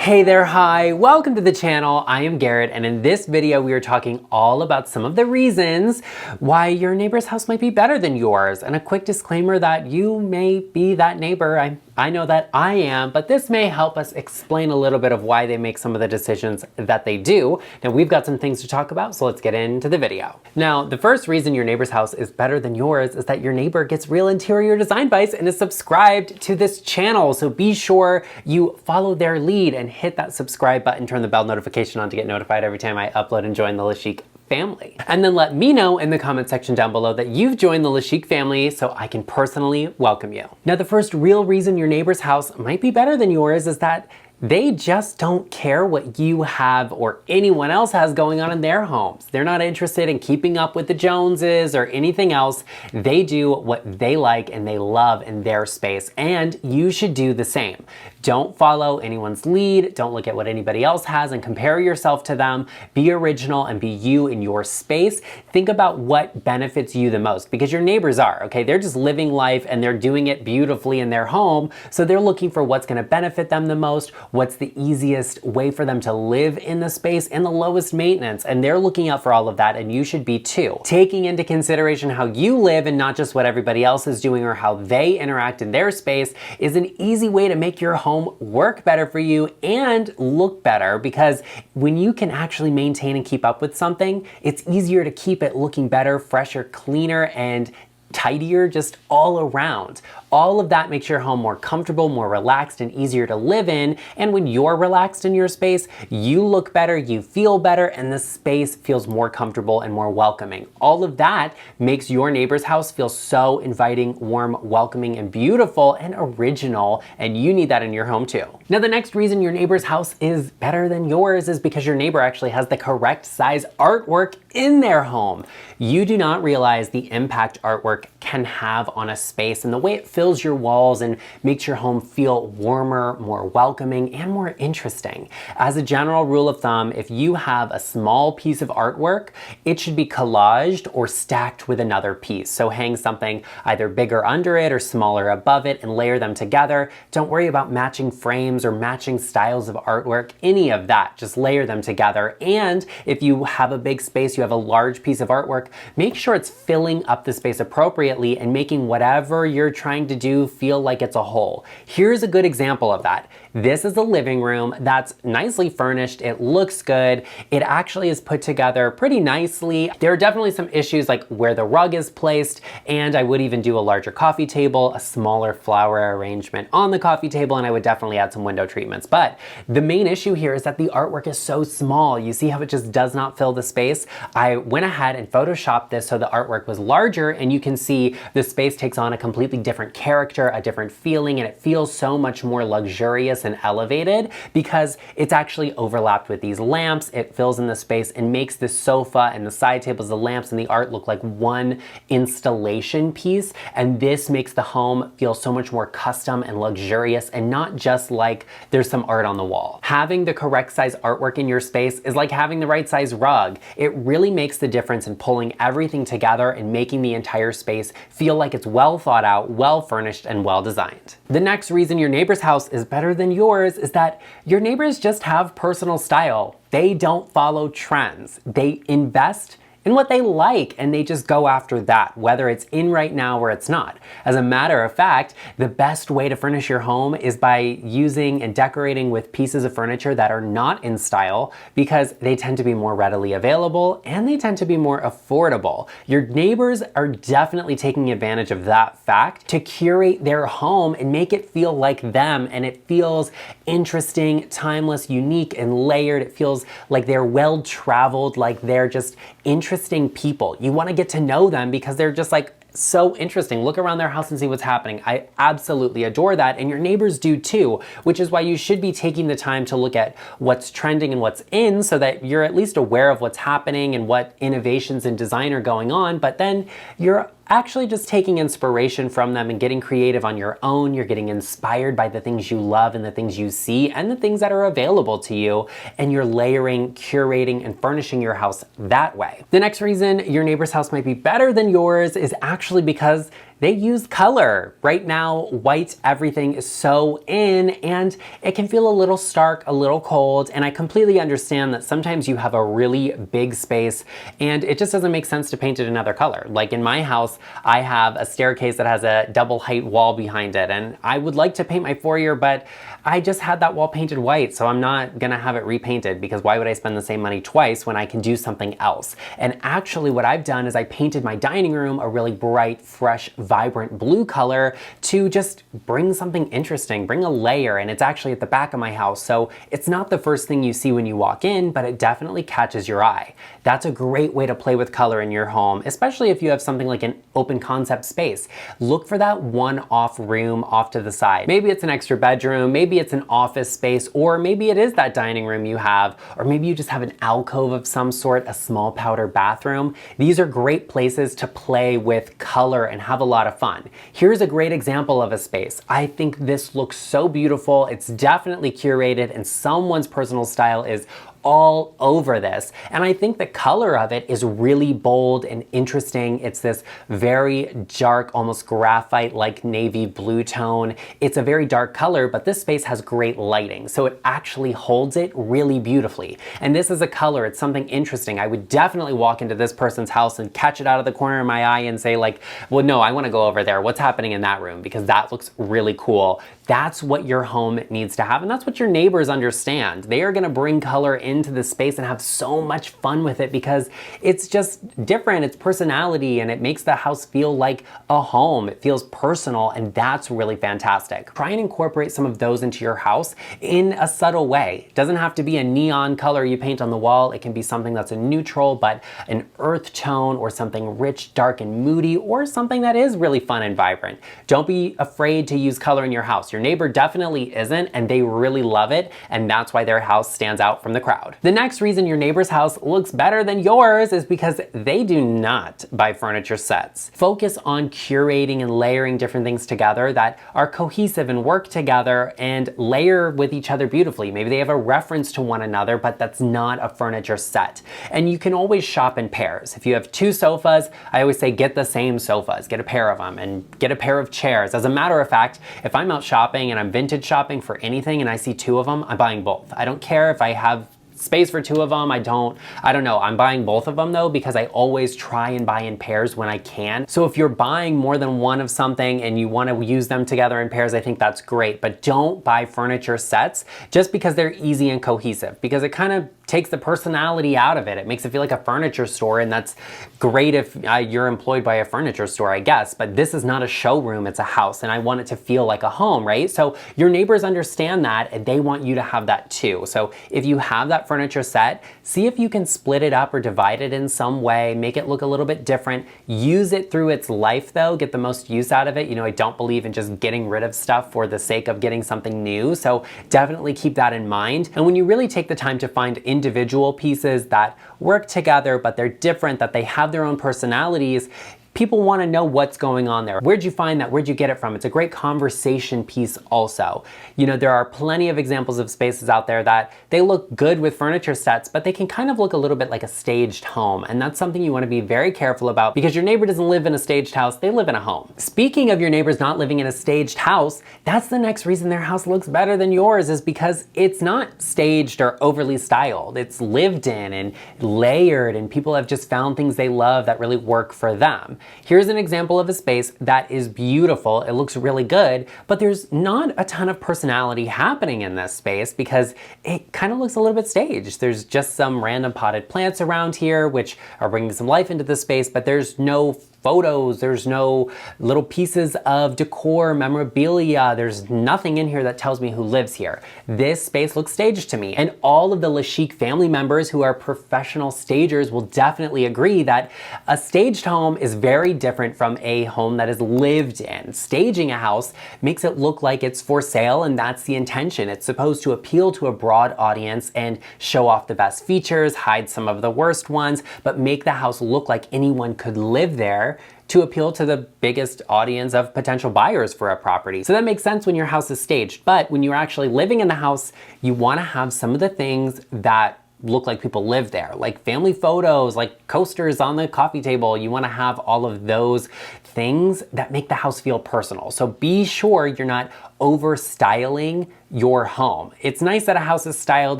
Hey there, hi, welcome to the channel. I am Garrett, and in this video we are talking all about some of the reasons why your neighbor's house might be better than yours. And a quick disclaimer that you may be that neighbor. I know that I am, but this may help us explain a little bit of why they make some of the decisions that they do. Now we've got some things to talk about, so let's get into the video. Now, the first reason your neighbor's house is better than yours is that your neighbor gets real interior design advice and is subscribed to this channel. So be sure you follow their lead and hit that subscribe button, turn the bell notification on to get notified every time I upload and join the LeChic family. And then let me know in the comment section down below that you've joined the LeChic family so I can personally welcome you. Now, the first real reason your neighbor's house might be better than yours is that they just don't care what you have or anyone else has going on in their homes. They're not interested in keeping up with the Joneses or anything else. They do what they like and they love in their space, and you should do the same. Don't follow anyone's lead. Don't look at what anybody else has and compare yourself to them. Be original and be you in your space. Think about what benefits you the most, because your neighbors are, okay? They're just living life and they're doing it beautifully in their home. So they're looking for what's gonna benefit them the most, what's the easiest way for them to live in the space and the lowest maintenance. And they're looking out for all of that, and you should be too. Taking into consideration how you live and not just what everybody else is doing or how they interact in their space is an easy way to make your home work better for you and look better, because when you can actually maintain and keep up with something, it's easier to keep it looking better, fresher, cleaner, and tidier just all around. All of that makes your home more comfortable, more relaxed, and easier to live in. And when you're relaxed in your space, you look better, you feel better, and the space feels more comfortable and more welcoming. All of that makes your neighbor's house feel so inviting, warm, welcoming, and beautiful and original, and you need that in your home too. Now, the next reason your neighbor's house is better than yours is because your neighbor actually has the correct size artwork in their home. You do not realize the impact artwork can have on a space and the way it fills your walls and makes your home feel warmer, more welcoming, and more interesting. As a general rule of thumb, if you have a small piece of artwork, it should be collaged or stacked with another piece. So hang something either bigger under it or smaller above it and layer them together. Don't worry about matching frames or matching styles of artwork, any of that. Just layer them together. And if you have a big space, you have a large piece of artwork, make sure it's filling up the space appropriately and making whatever you're trying to do feel like it's a whole. Here's a good example of that. This is a living room that's nicely furnished. It looks good. It actually is put together pretty nicely. There are definitely some issues like where the rug is placed, and I would even do a larger coffee table, a smaller flower arrangement on the coffee table, and I would definitely add some window treatments. But the main issue here is that the artwork is so small. You see how it just does not fill the space? I went ahead and photoshopped this so the artwork was larger, and you can see the space takes on a completely different character, a different feeling, and it feels so much more luxurious and elevated because it's actually overlapped with these lamps. It fills in the space and makes the sofa and the side tables, the lamps, and the art look like one installation piece. And this makes the home feel so much more custom and luxurious and not just like there's some art on the wall. Having the correct size artwork in your space is like having the right size rug. It really makes the difference in pulling everything together and making the entire space feel like it's well thought out, well furnished, and well designed. The next reason your neighbor's house is better than yours is that your neighbors just have personal style. They don't follow trends. They invest in what they like, and they just go after that, whether it's in right now or it's not. As a matter of fact, the best way to furnish your home is by using and decorating with pieces of furniture that are not in style, because they tend to be more readily available and they tend to be more affordable. Your neighbors are definitely taking advantage of that fact to curate their home and make it feel like them, and it feels interesting, timeless, unique, and layered. It feels like they're well-traveled, like they're just interesting people. You want to get to know them because they're just like so interesting. Look around their house and see what's happening. I absolutely adore that, and your neighbors do too, which is why you should be taking the time to look at what's trending and what's in so that you're at least aware of what's happening and what innovations in design are going on, but then you're actually just taking inspiration from them and getting creative on your own. You're getting inspired by the things you love and the things you see and the things that are available to you, and you're layering, curating, and furnishing your house that way. The next reason your neighbor's house might be better than yours is actually because they use color. Right now, white everything is so in, and it can feel a little stark, a little cold, and I completely understand that sometimes you have a really big space and it just doesn't make sense to paint it another color. Like in my house, I have a staircase that has a double height wall behind it, and I would like to paint my foyer, but I just had that wall painted white, so I'm not gonna have it repainted because why would I spend the same money twice when I can do something else? And actually what I've done is I painted my dining room a really bright, fresh, vibrant blue color to just bring something interesting, bring a layer, and it's actually at the back of my house, so it's not the first thing you see when you walk in, but it definitely catches your eye. That's a great way to play with color in your home, especially if you have something like an open concept space. Look for that one-off room off to the side. Maybe it's an extra bedroom, maybe it's an office space, or maybe it is that dining room you have, or maybe you just have an alcove of some sort, a small powder bathroom. These are great places to play with color and have a lot of fun. Here's a great example of a space. I think this looks so beautiful. It's definitely curated and someone's personal style is all over this. And I think the color of it is really bold and interesting. It's this very dark, almost graphite-like navy blue tone. It's a very dark color, but this space has great lighting, so it actually holds it really beautifully. And this is a color, it's something interesting. I would definitely walk into this person's house and catch it out of the corner of my eye and say like, well, no, I wanna go over there. What's happening in that room? Because that looks really cool. That's what your home needs to have, and that's what your neighbors understand. They are gonna bring color into the space and have so much fun with it because it's just different, it's personality, and it makes the house feel like a home. It feels personal, and that's really fantastic. Try and incorporate some of those into your house in a subtle way. It doesn't have to be a neon color you paint on the wall. It can be something that's a neutral, but an earth tone, or something rich, dark, and moody, or something that is really fun and vibrant. Don't be afraid to use color in your house. Your neighbor definitely isn't, and they really love it, and that's why their house stands out from the crowd. The next reason your neighbor's house looks better than yours is because they do not buy furniture sets. Focus on curating and layering different things together that are cohesive and work together and layer with each other beautifully. Maybe they have a reference to one another, but that's not a furniture set. And you can always shop in pairs. If you have two sofas, I always say get the same sofas, get a pair of them, and get a pair of chairs. As a matter of fact, if I'm out shopping and I'm vintage shopping for anything and I see two of them, I'm buying both. I don't care if I have space for two of them. I don't know. I'm buying both of them though, because I always try and buy in pairs when I can. So if you're buying more than one of something and you want to use them together in pairs, I think that's great. But don't buy furniture sets just because they're easy and cohesive, because it kind of takes the personality out of it. It makes it feel like a furniture store, and that's great if you're employed by a furniture store, I guess, but this is not a showroom, it's a house, and I want it to feel like a home, right? So your neighbors understand that, and they want you to have that too. So if you have that furniture set, see if you can split it up or divide it in some way, make it look a little bit different. Use it through its life though, get the most use out of it. You know, I don't believe in just getting rid of stuff for the sake of getting something new, so definitely keep that in mind. And when you really take the time to find individual pieces that work together, but they're different, that they have their own personalities, people want to know what's going on there. Where'd you find that? Where'd you get it from? It's a great conversation piece also. You know, there are plenty of examples of spaces out there that they look good with furniture sets, but they can kind of look a little bit like a staged home. And that's something you want to be very careful about, because your neighbor doesn't live in a staged house, they live in a home. Speaking of your neighbors not living in a staged house, that's the next reason their house looks better than yours, is because it's not staged or overly styled. It's lived in and layered, and people have just found things they love that really work for them. Here's an example of a space that is beautiful. It looks really good, but there's not a ton of personality happening in this space because it kind of looks a little bit staged. There's just some random potted plants around here, which are bringing some life into the space, but there's no photos, there's no little pieces of decor, memorabilia, there's nothing in here that tells me who lives here. This space looks staged to me, and all of the LeChic family members who are professional stagers will definitely agree that a staged home is very different from a home that is lived in. Staging a house makes it look like it's for sale, and that's the intention. It's supposed to appeal to a broad audience and show off the best features, hide some of the worst ones, but make the house look like anyone could live there to appeal to the biggest audience of potential buyers for a property. So that makes sense when your house is staged, but when you're actually living in the house, you want to have some of the things that look like people live there. Like family photos, like coasters on the coffee table. You want to have all of those things that make the house feel personal. So be sure you're not over styling your home. It's nice that a house is styled.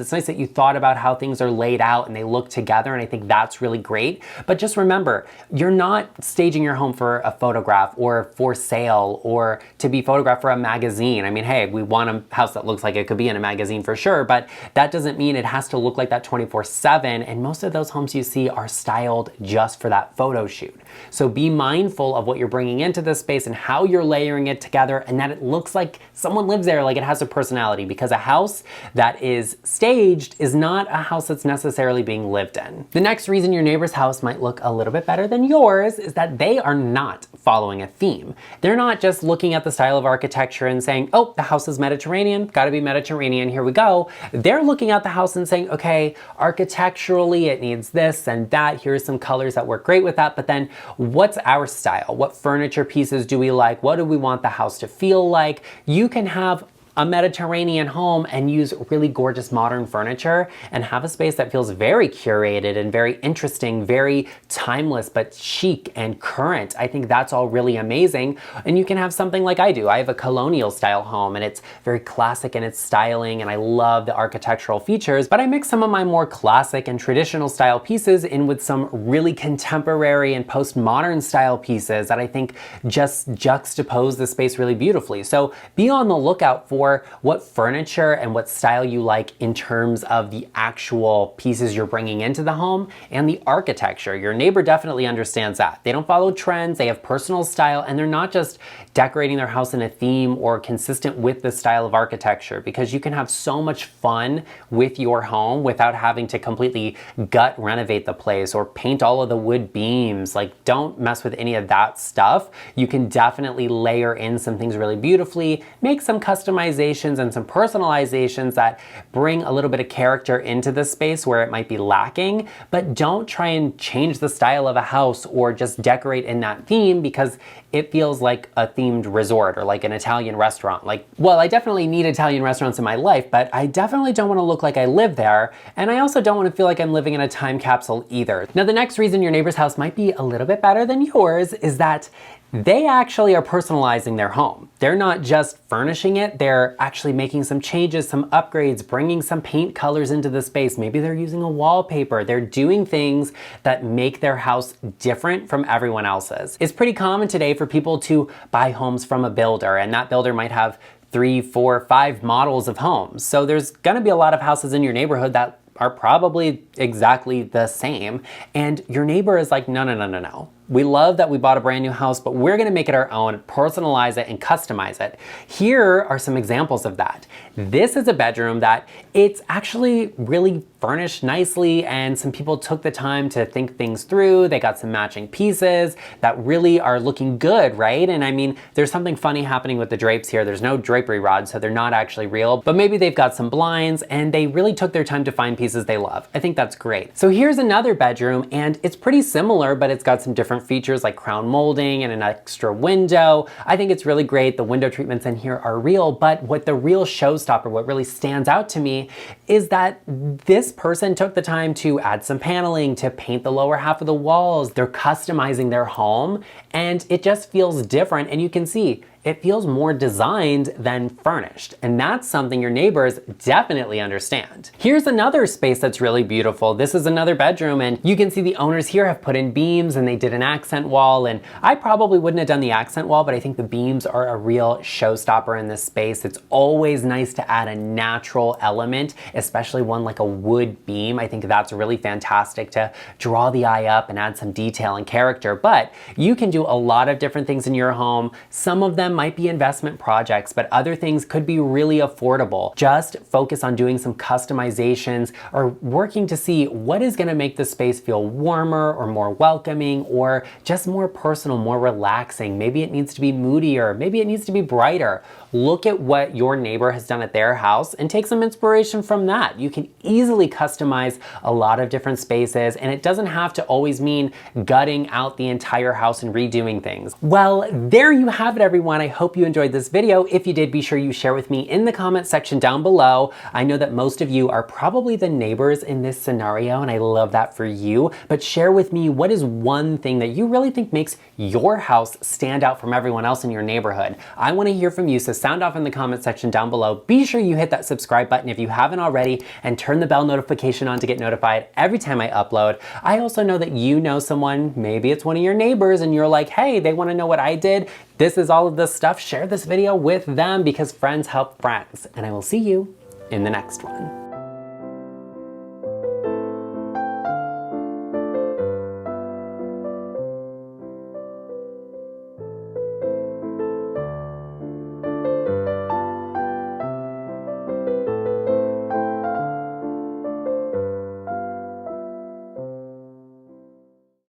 It's nice that you thought about how things are laid out and they look together, and I think that's really great. But just remember, you're not staging your home for a photograph or for sale or to be photographed for a magazine. I mean, hey, we want a house that looks like it could be in a magazine for sure, but that doesn't mean it has to look like that 24/7. And most of those homes you see are styled just for that photo shoot. So be mindful of what you're bringing into this space and how you're layering it together, and that it looks like someone lives there, like it has a personality, because a house that is staged is not a house that's necessarily being lived in. The next reason your neighbor's house might look a little bit better than yours is that they are not following a theme. They're not just looking at the style of architecture and saying, oh, the house is Mediterranean, gotta be Mediterranean, here we go. They're looking at the house and saying, okay, architecturally it needs this and that, here's some colors that work great with that, but then what's our style? What furniture pieces do we like? What do we want the house to feel like? You can have a Mediterranean home and use really gorgeous modern furniture and have a space that feels very curated and very interesting, very timeless, but chic and current. I think that's all really amazing. And you can have something like I do. I have a colonial style home and it's very classic in its styling and I love the architectural features, but I mix some of my more classic and traditional style pieces in with some really contemporary and postmodern style pieces that I think just juxtapose the space really beautifully. So be on the lookout for what furniture and what style you like in terms of the actual pieces you're bringing into the home and the architecture. Your neighbor definitely understands that. They don't follow trends, they have personal style, and they're not just decorating their house in a theme or consistent with the style of architecture, because you can have so much fun with your home without having to completely gut renovate the place or paint all of the wood beams. Like, don't mess with any of that stuff. You can definitely layer in some things really beautifully, make some customizations and some personalizations that bring a little bit of character into the space where it might be lacking, but don't try and change the style of a house or just decorate in that theme because it feels like a themed resort or like an Italian restaurant. Like, well, I definitely need Italian restaurants in my life, but I definitely don't want to look like I live there. And I also don't want to feel like I'm living in a time capsule either. Now, the next reason your neighbor's house might be a little bit better than yours is that they actually are personalizing their home. They're not just furnishing it, they're actually making some changes, some upgrades, bringing some paint colors into the space. Maybe they're using a wallpaper. They're doing things that make their house different from everyone else's. It's pretty common today for people to buy homes from a builder, and that builder might have 3, 4, 5 models of homes. So there's gonna be a lot of houses in your neighborhood that are probably exactly the same. And your neighbor is like, no, no, no, no, no. We love that we bought a brand new house, but we're gonna make it our own, personalize it, and customize it. Here are some examples of that. This is a bedroom that it's actually really furnished nicely, and some people took the time to think things through. They got some matching pieces that really are looking good, right? And I mean, there's something funny happening with the drapes here. There's no drapery rods, so they're not actually real, but maybe they've got some blinds, and they really took their time to find pieces they love. I think that's great. So here's another bedroom, and it's pretty similar, but it's got some different features like crown molding and an extra window. I think it's really great. The window treatments in here are real, but what the real showstopper, what really stands out to me is that this person took the time to add some paneling, to paint the lower half of the walls. They're customizing their home, and it just feels different, and you can see it feels more designed than furnished. And that's something your neighbors definitely understand. Here's another space that's really beautiful. This is another bedroom, and you can see the owners here have put in beams and they did an accent wall. And I probably wouldn't have done the accent wall, but I think the beams are a real showstopper in this space. It's always nice to add a natural element, especially one like a wood beam. I think that's really fantastic to draw the eye up and add some detail and character. But you can do a lot of different things in your home. Some of them might be investment projects, but other things could be really affordable. Just focus on doing some customizations or working to see what is gonna make the space feel warmer or more welcoming or just more personal, more relaxing. Maybe it needs to be moodier, maybe it needs to be brighter. Look at what your neighbor has done at their house and take some inspiration from that. You can easily customize a lot of different spaces, and it doesn't have to always mean gutting out the entire house and redoing things. Well, there you have it, everyone. I hope you enjoyed this video. If you did, be sure you share with me in the comment section down below. I know that most of you are probably the neighbors in this scenario, and I love that for you. But share with me, what is one thing that you really think makes your house stand out from everyone else in your neighborhood? I want to hear from you, so sound off in the comment section down below. Be sure you hit that subscribe button if you haven't already, and turn the bell notification on to get notified every time I upload. I also know that you know someone, maybe it's one of your neighbors, and you're like, hey, they want to know what I did. This is all of this stuff. Share this video with them because friends help friends. And I will see you in the next one.